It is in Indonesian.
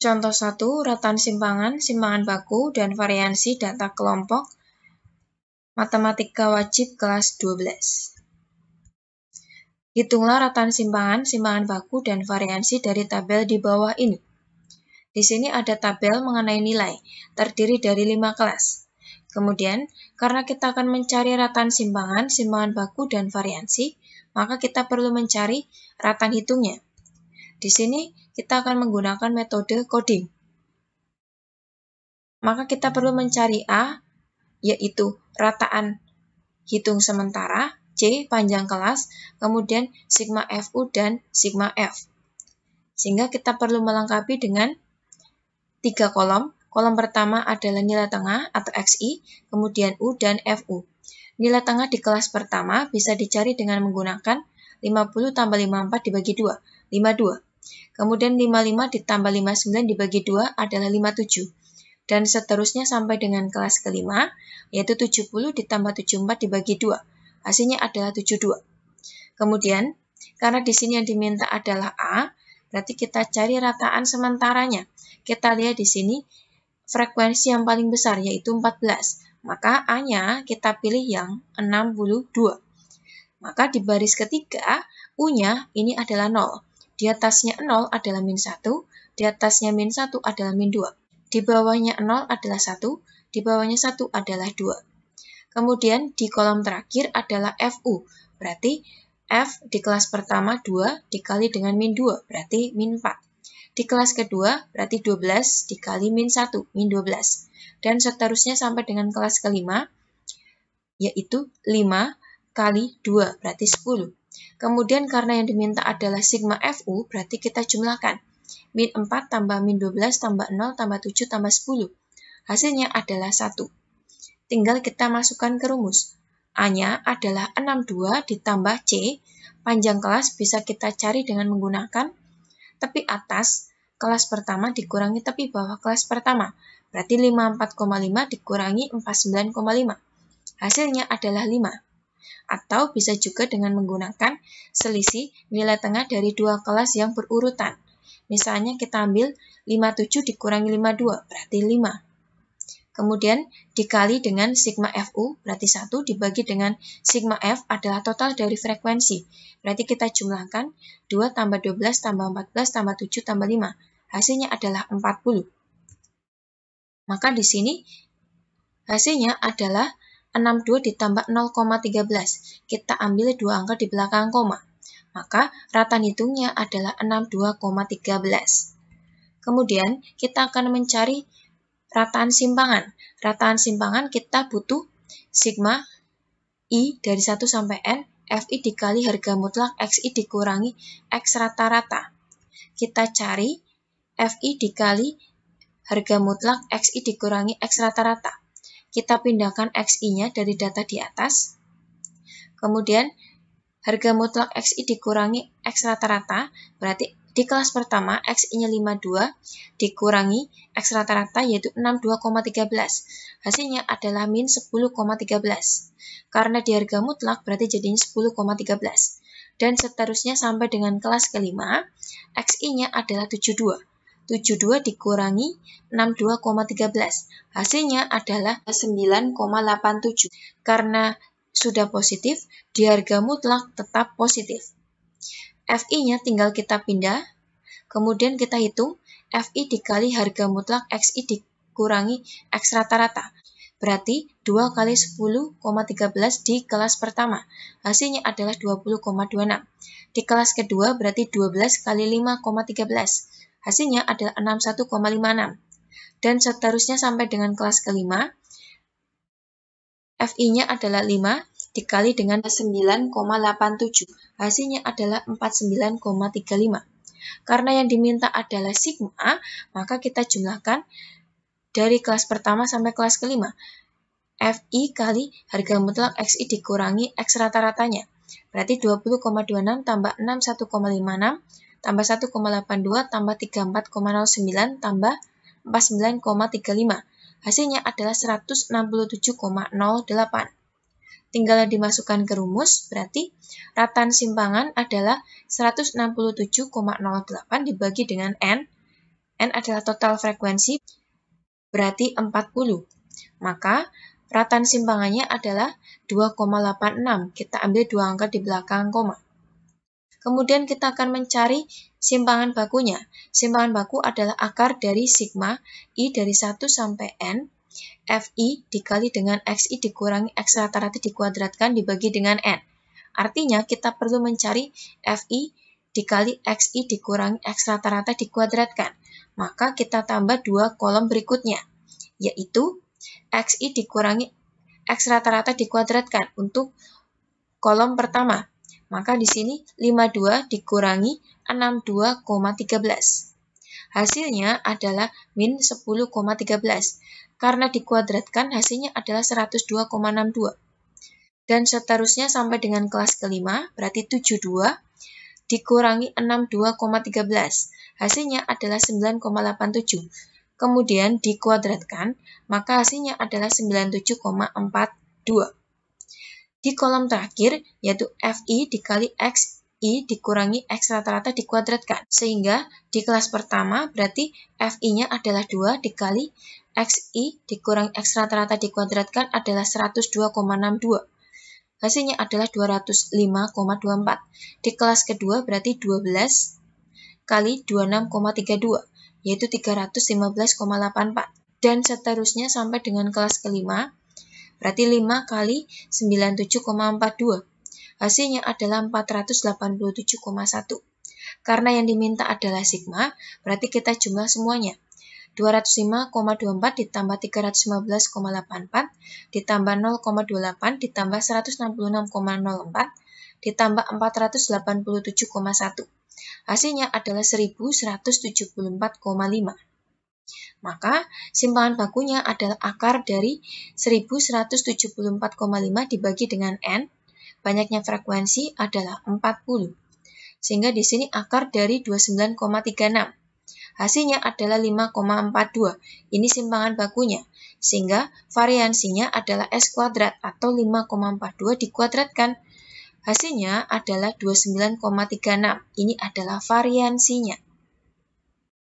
Contoh 1, rataan simpangan, simpangan baku, dan variansi data kelompok Matematika Wajib kelas 12. Hitunglah rataan simpangan, simpangan baku, dan variansi dari tabel di bawah ini. Di sini ada tabel mengenai nilai, terdiri dari 5 kelas. Kemudian, karena kita akan mencari rataan simpangan, simpangan baku, dan variansi, maka kita perlu mencari rataan hitungnya. Di sini kita akan menggunakan metode coding. Maka kita perlu mencari A, yaitu rataan hitung sementara, C, panjang kelas, kemudian sigma FU dan sigma F. Sehingga kita perlu melengkapi dengan 3 kolom. Kolom pertama adalah nilai tengah atau XI, kemudian U dan FU. Nilai tengah di kelas pertama bisa dicari dengan menggunakan 50 tambah 54 dibagi 2, 52. Kemudian 55 ditambah 59 dibagi 2 adalah 57. Dan seterusnya sampai dengan kelas kelima, yaitu 70 ditambah 74 dibagi 2. Hasilnya adalah 72. Kemudian, karena di sini yang diminta adalah A, berarti kita cari rataan sementaranya. Kita lihat di sini frekuensi yang paling besar, yaitu 14. Maka A-nya kita pilih yang 62. Maka di baris ketiga, U-nya ini adalah 0. Di atasnya 0 adalah min 1, di atasnya min 1 adalah min 2. Di bawahnya 0 adalah 1, di bawahnya 1 adalah 2. Kemudian di kolom terakhir adalah FU, berarti F di kelas pertama 2 dikali dengan min 2, berarti min 4. Di kelas kedua berarti 12 dikali min 1, min 12. Dan seterusnya sampai dengan kelas kelima, yaitu 5 kali 2, berarti 10. Kemudian karena yang diminta adalah sigma FU, berarti kita jumlahkan. Min 4 tambah min 12 tambah 0 tambah 7 tambah 10. Hasilnya adalah 1. Tinggal kita masukkan ke rumus. A-nya adalah 62 ditambah C. Panjang kelas bisa kita cari dengan menggunakan tepi atas kelas pertama dikurangi tepi bawah kelas pertama. Berarti 54,5 dikurangi 49,5. Hasilnya adalah 5. Atau bisa juga dengan menggunakan selisih nilai tengah dari dua kelas yang berurutan. Misalnya kita ambil 57 dikurangi 52, berarti 5. Kemudian dikali dengan sigma FU, berarti 1, dibagi dengan sigma F adalah total dari frekuensi. Berarti kita jumlahkan 2 tambah 12 tambah 14 tambah 7 tambah 5. Hasilnya adalah 40. Maka di sini hasilnya adalah 62 ditambah 0,13. Kita ambil dua angka di belakang koma. Maka rataan hitungnya adalah 62,13. Kemudian kita akan mencari rataan simpangan. Rataan simpangan kita butuh sigma I dari 1 sampai N, FI dikali harga mutlak XI dikurangi X rata-rata. Kita cari FI dikali harga mutlak XI dikurangi X rata-rata. Kita pindahkan XI-nya dari data di atas. Kemudian harga mutlak XI dikurangi X rata-rata, berarti di kelas pertama XI-nya 52 dikurangi X rata-rata yaitu 62,13. Hasilnya adalah min 10,13. Karena di harga mutlak berarti jadinya 10,13. Dan seterusnya sampai dengan kelas kelima, XI-nya adalah 72. 72 dikurangi 62,13. Hasilnya adalah 9,87. Karena sudah positif, di harga mutlak tetap positif. FI-nya tinggal kita pindah, kemudian kita hitung FI dikali harga mutlak XI dikurangi X rata-rata. Berarti 2 kali 10,13 di kelas pertama. Hasilnya adalah 20,26. Di kelas kedua berarti 12 kali 5,13. Hasilnya adalah 61,56. Dan seterusnya sampai dengan kelas kelima, FI-nya adalah 5 dikali dengan 9,87. Hasilnya adalah 49,35. Karena yang diminta adalah sigma, maka kita jumlahkan dari kelas pertama sampai kelas kelima. FI kali harga mutlak XI dikurangi X rata-ratanya. Berarti 20,26 tambah 61,56 tambah 1,82 tambah 34,09 tambah 49,35. Hasilnya adalah 167,08. Tinggal dimasukkan ke rumus, berarti rataan simpangan adalah 167,08 dibagi dengan N. N adalah total frekuensi, berarti 40. Maka rataan simpangannya adalah 2,86. Kita ambil dua angka di belakang koma. Kemudian kita akan mencari simpangan bakunya. Simpangan baku adalah akar dari sigma I dari 1 sampai N, Fi dikali dengan Xi dikurangi X rata-rata dikuadratkan dibagi dengan N. Artinya kita perlu mencari Fi dikali Xi dikurangi X rata-rata dikuadratkan. Maka kita tambah dua kolom berikutnya, yaitu Xi dikurangi X rata-rata dikuadratkan untuk kolom pertama. Maka di sini 52 dikurangi 62,13. Hasilnya adalah min 10,13. Karena dikuadratkan, hasilnya adalah 102,62. Dan seterusnya sampai dengan kelas kelima, berarti 72 dikurangi 62,13. Hasilnya adalah 9,87. Kemudian dikuadratkan, maka hasilnya adalah 97,42. Di kolom terakhir, yaitu Fi dikali Xi dikurangi X rata-rata dikuadratkan. Sehingga di kelas pertama berarti Fi-nya adalah 2 dikali Xi dikurangi X rata-rata dikuadratkan adalah 102,62. Hasilnya adalah 205,24. Di kelas kedua berarti 12 kali 26,32, yaitu 315,84. Dan seterusnya sampai dengan kelas kelima, berarti 5 kali 97,42. Hasilnya adalah 487,1. Karena yang diminta adalah sigma, berarti kita jumlah semuanya. 205,24 ditambah 315,84, ditambah 0,28, ditambah 166,04, ditambah 487,1. Hasilnya adalah 1174,5. Maka simpangan bakunya adalah akar dari 1174,5 dibagi dengan N, banyaknya frekuensi adalah 40. Sehingga di sini akar dari 29,36. Hasilnya adalah 5,42. Ini simpangan bakunya. Sehingga variansinya adalah S kuadrat atau 5,42 dikuadratkan. Hasilnya adalah 29,36. Ini adalah variansinya.